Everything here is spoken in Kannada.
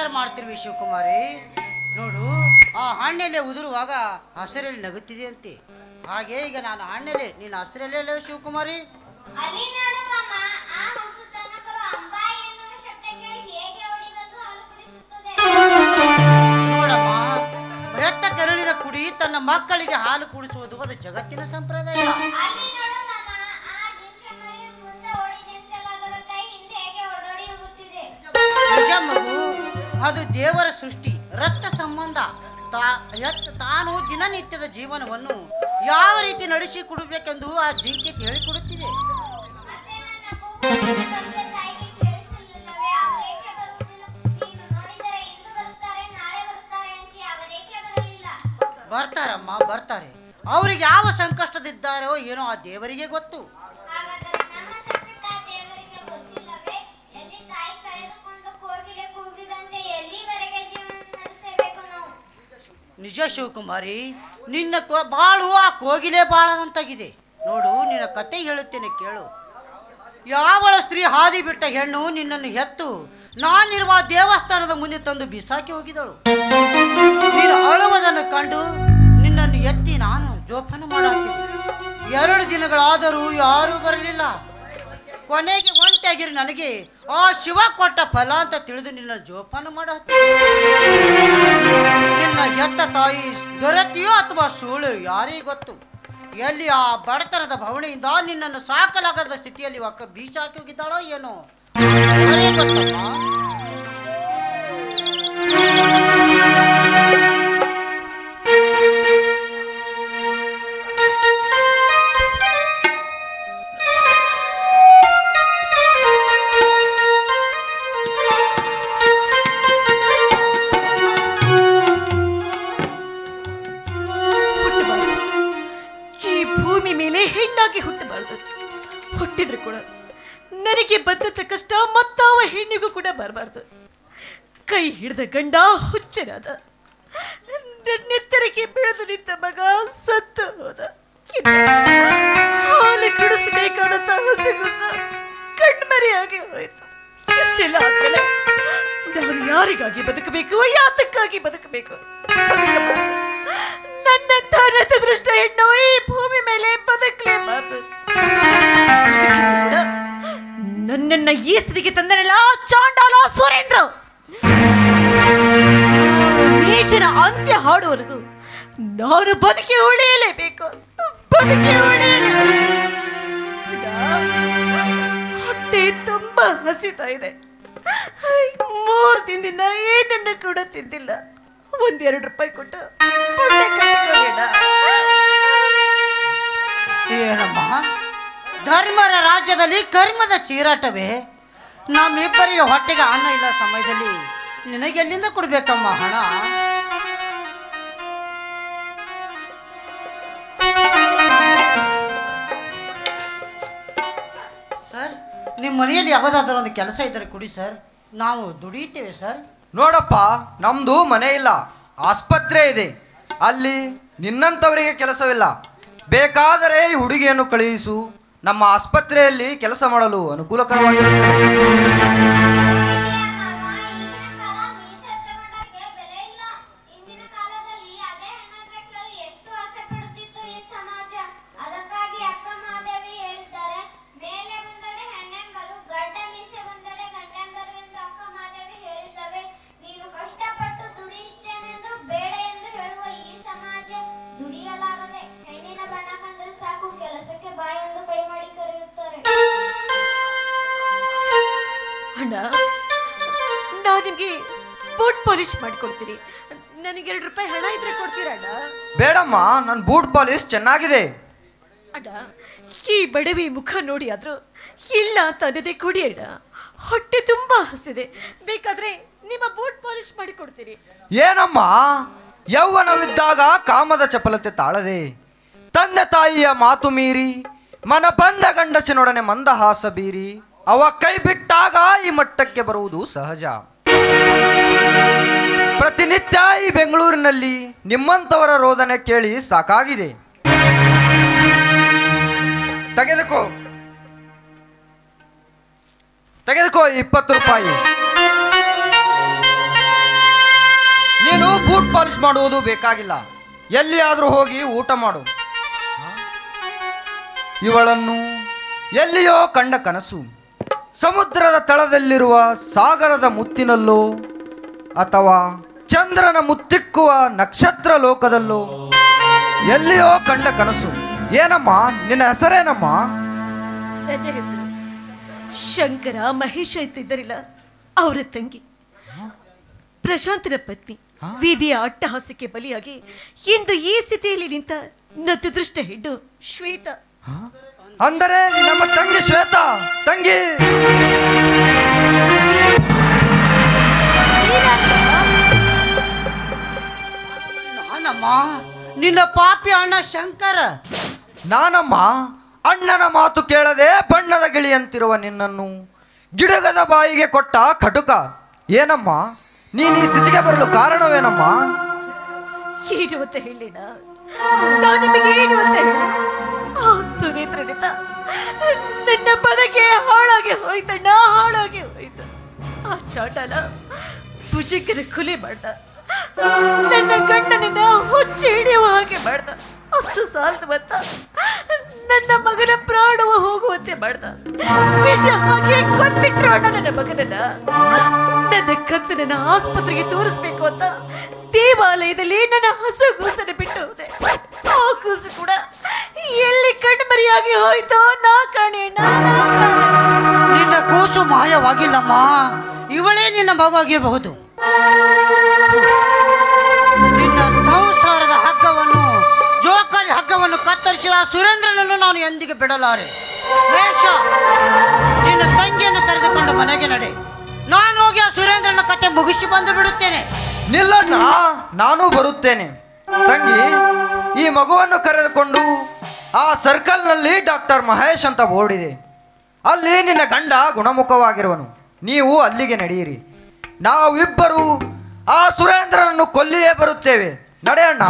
ವಿಚಾರ ಮಾಡ್ತಿರ್ವಿ ಶಿವಕುಮಾರಿ. ನೋಡು, ಆ ಹಣ್ಣೆಲೆ ಉದುರುವಾಗ ಹಸಿರಲ್ಲಿ ನಗುತ್ತಿದೆಯಂತೆ. ಹಾಗೆ ಈಗ ನಾನು ಹಣ್ಣೆಲೆ, ನಿನ್ನ ಹಸಿರಲ್ಲೇ ಅಲ್ಲ ಶಿವಕುಮಾರಿ? ನೋಡಮ್ಮ, ಬೆತ್ತ ಕರುಳಿನ ಕುಡಿ ತನ್ನ ಮಕ್ಕಳಿಗೆ ಹಾಲು ಕುಡಿಸುವುದು ಅದು ಜಗತ್ತಿನ ಸಂಪ್ರದಾಯ. ನಿಜ ಮಗು, ಅದು ದೇವರ ಸೃಷ್ಟಿ, ರಕ್ತ ಸಂಬಂಧ. ತಾನು ದಿನನಿತ್ಯದ ಜೀವನವನ್ನು ಯಾವ ರೀತಿ ನಡೆಸಿ ಕೊಡಬೇಕೆಂದು ಆ ಜಿಂಕೆ ಹೇಳಿಕೊಡುತ್ತಿದೆ. ಬರ್ತಾರಮ್ಮ, ಬರ್ತಾರೆ. ಅವರಿಗೆ ಯಾವ ಸಂಕಷ್ಟದಿದ್ದಾರೋ ಏನೋ ಆ ದೇವರಿಗೆ ಗೊತ್ತು. ನಿಜ ಶಿವಕುಮಾರಿ, ನಿನ್ನ ಬಾಳು ಆ ಕೋಗಿಲೆ ಬಾಳದಂತಾಗಿದೆ. ನೋಡು, ನಿನ್ನ ಕತೆ ಹೇಳುತ್ತೇನೆ ಕೇಳು. ಯಾವಳ ಸ್ತ್ರೀ ಹಾದಿ ಬಿಟ್ಟ ಹೆಣ್ಣು ನಿನ್ನನ್ನು ಹೆತ್ತು ನಾನಿರುವ ದೇವಸ್ಥಾನದ ಮುಂದೆ ತಂದು ಬಿಸಾಕಿ ಹೋಗಿದಳು. ನೀನು ಅಳುವುದನ್ನು ಕಂಡು ನಿನ್ನನ್ನು ಎತ್ತಿ ನಾನು ಜೋಪಾನ ಮಾಡುತ್ತೇನೆ. 2 ದಿನಗಳಾದರೂ ಯಾರೂ ಬರಲಿಲ್ಲ. ಕೊನೆಗೆ ಒಂಟಿಯಾಗಿರಿ ನನಗೆ ಆ ಶಿವ ಕೊಟ್ಟ ಫಲ ಅಂತ ತಿಳಿದು ನಿನ್ನ ಜೋಪಾನ ಮಾಡುತ್ತೇನೆ. ನಿನ್ನ ಹೆತ್ತ ತಾಯಿ ದೊರೆತಿಯೋ ಅಥವಾ ಸುಳ್ಳು ಯಾರಿಗೆ ಗೊತ್ತು? ಎಲ್ಲಿ ಆ ಬಡತನದ ಭವಣೆಯಿಂದ ನಿನ್ನನ್ನು ಸಾಕಲಾಗದ ಸ್ಥಿತಿಯಲ್ಲಿ ಒಕ್ಕ ಬೀಚ ಹಾಕಿ ಹೋಗಿದ್ದಾಳೋ ಏನೋ ಯಾರೇ ಗೊತ್ತಮ್ಮ. ಹುಟ್ಟಿದ್ರು ಕೂಡ ನನಗೆ ಬಂದಂತ ಕಷ್ಟ ಮತ್ತಾವ ಹೆಣ್ಣಿಗೂ ಕೂಡ ಬರಬಾರ್ದು. ಕೈ ಹಿಡಿದ ಗಂಡ ಹುಚ್ಚನಾದ, ನೆತ್ತರಿಗೆ ಬೆಳೆದು ನಿಂತ ಮಗ ಸತ್ತು ಹೋದ. ಹಾಲು ಕುಡಿಸಬೇಕಾದಂತ ಹಸಿಗುಸ ಕಣ್ಮರೆಯಾಗಿ ಹೋಯ್ತು. ಇಷ್ಟೆಲ್ಲ ಆದ್ಮೇಲೆ ನಾನು ಯಾರಿಗಾಗಿ ಬದುಕಬೇಕು, ಯಾತಕ್ಕಾಗಿ ಬದುಕಬೇಕು? ನನ್ನಂತ ನತದೃಷ್ಟ ಹೆಣ್ಣು ಈ ಭೂಮಿ ಮೇಲೆ ಬದುಕಲೇಬಾರದು. ನನ್ನನ್ನ ಈ ಸ್ಥಿತಿಗೆ ತಂದನೆಲ್ಲ ಚಾಂಡಾಲ ಸುರೇಂದ್ರ. ನೀಚನ ಅಂತ್ಯ ಹಾಡುವವರೆಗೂ ನಾನು ಬದುಕಿ ಉಳಿಯಲೇಬೇಕು, ಬದುಕಿ ಉಳಿಯಲೇಬೇಕು. ಹೊಟ್ಟೆ ತುಂಬಾ ಹಸಿತಾ ಇದೆ. 3 ದಿನದಿಂದ ಏನನ್ನು ಕೂಡ ತಿಂದಿಲ್ಲ. 1-2 ರೂಪಾಯಿ ಕೊಟ್ಟು ಏನಮ್ಮ, ಧರ್ಮರ ರಾಜ್ಯದಲ್ಲಿ ಕರ್ಮದ ಚೀರಾಟವೇ? ನಮ್ಮಿಬ್ಬರಿಗೆ ಹೊಟ್ಟೆಗೆ ಅನ್ನ ಇಲ್ಲ ಸಮಯದಲ್ಲಿ ನಿನಗೆಲ್ಲಿಂದ ಕೊಡ್ಬೇಕಮ್ಮ ಹಣ? ಸರ್, ನಿಮ್ಮ ಮನೆಯಲ್ಲಿ ಯಾವುದಾದ್ರೂ ಒಂದು ಕೆಲಸ ಇದ್ದರೆ ಕೊಡಿ ಸರ್, ನಾವು ದುಡಿಯುತ್ತೇವೆ ಸರ್. ನೋಡಪ್ಪ, ನಮ್ದು ಮನೆ ಇಲ್ಲ, ಆಸ್ಪತ್ರೆ ಇದೆ. ಅಲ್ಲಿ ನಿನ್ನಂಥವರಿಗೆ ಕೆಲಸವಿಲ್ಲ. ಬೇಕಾದರೆ ಈ ಹುಡುಗಿಯನ್ನು ಕಳುಹಿಸು, ನಮ್ಮ ಆಸ್ಪತ್ರೆಯಲ್ಲಿ ಕೆಲಸ ಮಾಡಲು ಅನುಕೂಲಕರವಾಗಿರುತ್ತದೆ. ನಾನು ನಿಮ್ಗೆ ಬೂಟ್ ಪಾಲಿಶ್ ಮಾಡಿಕೊಡ್ತೀನಿ. ನನಗೆ 2 ರೂಪಾಯಿ ಹಣ ಇದ್ರೆ ಕೊಡ್ತೀರಾ ಅಣ್ಣ? ಬೇಡಮ್ಮ, ನನ್ನ ಬೂಟ್ ಪಾಲಿಶ್ ಚೆನ್ನಾಗಿದೆ. ಅಣ್ಣ, ಈ ಬಡವಿ ಮುಖ ನೋಡಿ ಆದ್ರೂ ಇಲ್ಲ ಅಂತ ಅನ್ನೋದೇ ಕೊಡಿ ಅಣ್ಣ. ಹೊಟ್ಟೆ ತುಂಬಾ ಹಸಿದೆ, ಬೇಕಾದ್ರೆ ನಿಮ್ಮ ಬೂಟ್ ಪಾಲಿಶ್ ಮಾಡಿಕೊಡ್ತೀನಿ. ಏನಮ್ಮ, ಯೌವನವಿದ್ದಾಗ ಕಾಮದ ಚಪಲತೆ ತಾಳದೆ, ತಂದೆ ತಾಯಿಯ ಮಾತು ಮೀರಿ ಮನ ಬಂದ ಗಂಡಸಿನೊಡನೆ ಮಂದಹಾಸ ಬೀರಿ ಅವ ಕೈ ಬಿಟ್ಟಾಗ ಈ ಮಟ್ಟಕ್ಕೆ ಬರುವುದು ಸಹಜ. ಪ್ರತಿನಿತ್ಯ ಈ ಬೆಂಗಳೂರಿನಲ್ಲಿ ನಿಮ್ಮಂಥವರ ರೋದನೆ ಕೇಳಿ ಸಾಕಾಗಿದೆ. ತೆಗೆದುಕೋ 20 ರೂಪಾಯಿ. ನೀನು ಬೂಟ್ ಪಾಲಿಶ್ ಮಾಡುವುದು ಬೇಕಾಗಿಲ್ಲ, ಎಲ್ಲಿಯಾದರೂ ಹೋಗಿ ಊಟ ಮಾಡು. ಇವಳನ್ನು ಎಲ್ಲಿಯೋ ಕಂಡ ಕನಸು, ಸಮುದ್ರದ ತಳದಲ್ಲಿರುವ ಸಾಗರದ ಮುತ್ತಿನಲ್ಲೋ ಅಥವಾ ಚಂದ್ರನ ಮುತ್ತಿಕ್ಕುವ ನಕ್ಷತ್ರ ಲೋಕದಲ್ಲೋ ಎಲ್ಲಿಯೋ ಕಂಡ ಕನಸು. ಏನಮ್ಮ ನಿನ್ನ ಹೆಸರೇನಮ್ಮ? ನನ್ನ ಹೆಸರು ಶಂಕರ ಮಹೇಶ ಇದ್ದಿದ್ದರಿಲ್ಲ, ಅವರ ತಂಗಿ ಪ್ರಶಾಂತನ ಪತ್ನಿ. ವಿಧಿಯ ಅಟ್ಟಹಾಸಕ್ಕೆ ಬಲಿಯಾಗಿ ಇಂದು ಈ ಸ್ಥಿತಿಯಲ್ಲಿ ನಿಂತ ನತ್ತು ದೃಷ್ಟ ಹೆಣ್ಣು ಶ್ವೇತಾ. ಅಂದರೆ ನಮ್ಮ ತಂಗಿ ಶ್ವೇತಾ. ತಂಗಿ ನಾನಮ್ಮ ನಿನ್ನ ಪಾಪಿ ಅಣ್ಣ ಶಂಕರ. ನಾನಮ್ಮ ಅಣ್ಣನ ಮಾತು ಕೇಳದೆ ಬಣ್ಣದ ಗಿಳಿಯಂತಿರುವ ನಿನ್ನನ್ನು ಗಿಡಗದ ಬಾಯಿಗೆ ಕೊಟ್ಟ ಕಟುಕ. ಏನಮ್ಮ ನೀನು ಈ ಸ್ಥಿತಿಗೆ ಬರಲು ಕಾರಣವೇನಮ್ಮ? ಏನು ಅಂತ ಹೇಳಿನ, ನಾನು ನಿಮಗೆ ಏನು ಅಂತ ಹೇಳಿ? ಆ ಸುರೇಂದ್ರನಿಂದ ನನ್ನ ಬದುಕೆ ಹಾಳಾಗಿ ಹೋಯ್ತಣ್ಣ, ಹಾಳಾಗಿ ಹೋಯ್ತು. ಆ ಚಾಂಡಾಲ ಭುಜಂಗನ ಕೊಲೆ ಮಾಡ್ದ, ನನ್ನ ಗಂಡನನ್ನ ಹುಚ್ಚಿ ಹಿಡಿಯುವ ಹಾಗೆ ಮಾಡ್ದ. ಅಷ್ಟು ಸಾಲದು ಮತ್ತ ನನ್ನ ಮಗನ ಪ್ರಾಣವ ಹೋಗುವಂತೆ ಮಾಡ್ದ. ವಿಷ ಹಾಗೆ ಕೊಂದ್ಬಿಟ್ರು ಅಣ್ಣ ನನ್ನ ಮಗನನ್ನ. ನನ್ನ ಕತ್ತನನ್ನ ಆಸ್ಪತ್ರೆಗೆ ತೋರಿಸ್ಬೇಕು ಅಂತ ದೇವಾಲಯದಲ್ಲಿ ನನ್ನ ಹಸು ಕೂಸನ್ನು ಬಿಟ್ಟು ಹೋದೆ. ಆ ಕೂಸು ಕೂಡ ಎಲ್ಲಿ ಕಣ್ಮರಿಯಾಗಿ ಹೋಯ್ತೋ ನಾ ಕಾಣೆ. ನಿನ್ನ ಕೂಸು ಮಾಯವಾಗಿಲ್ಲಮ್ಮ, ಇವಳೇ ನಿನ್ನ ಮಗುವಾಗಿರಬಹುದು. ನಿನ್ನ ಸಂಸಾರದ ಹಗ್ಗವನ್ನು, ಜೋಕಾಲಿ ಹಗ್ಗವನ್ನು ಕತ್ತರಿಸಿದ ಸುರೇಂದ್ರನನ್ನು ನಾನು ಎಂದಿಗೆ ಬಿಡಲಾರೆ. ವೇಷ, ನಿನ್ನ ತಂಗಿಯನ್ನು ಕರೆದುಕೊಂಡು ಮನೆಗೆ ನಡೆ. ನಾನು ಹೋಗಿ ಆ ಸುರೇಂದ್ರನ ಕತೆ ಮುಗಿಸಿ ಬಂದು ಬಿಡುತ್ತೇನೆ. ನಿಲ್ಲಣ್ಣ, ನಾನು ಬರುತ್ತೇನೆ. ತಂಗಿ, ಈ ಮಗುವನ್ನು ಕರೆದುಕೊಂಡು ಆ ಸರ್ಕಲ್ನಲ್ಲಿ ಡಾಕ್ಟರ್ ಮಹೇಶ್ ಅಂತ ಬೋರ್ಡ್ ಇದೆ, ಅಲ್ಲಿ ನಿನ್ನ ಗಂಡ ಗುಣಮುಖವಾಗಿರುವನು. ನೀವು ಅಲ್ಲಿಗೆ ನಡೆಯಿರಿ. ನಾವಿಬ್ಬರು ಆ ಸುರೇಂದ್ರನನ್ನು ಕೊಲ್ಲಿಯೇ ಬರುತ್ತೇವೆ. ನಡೆಯಣ್ಣ.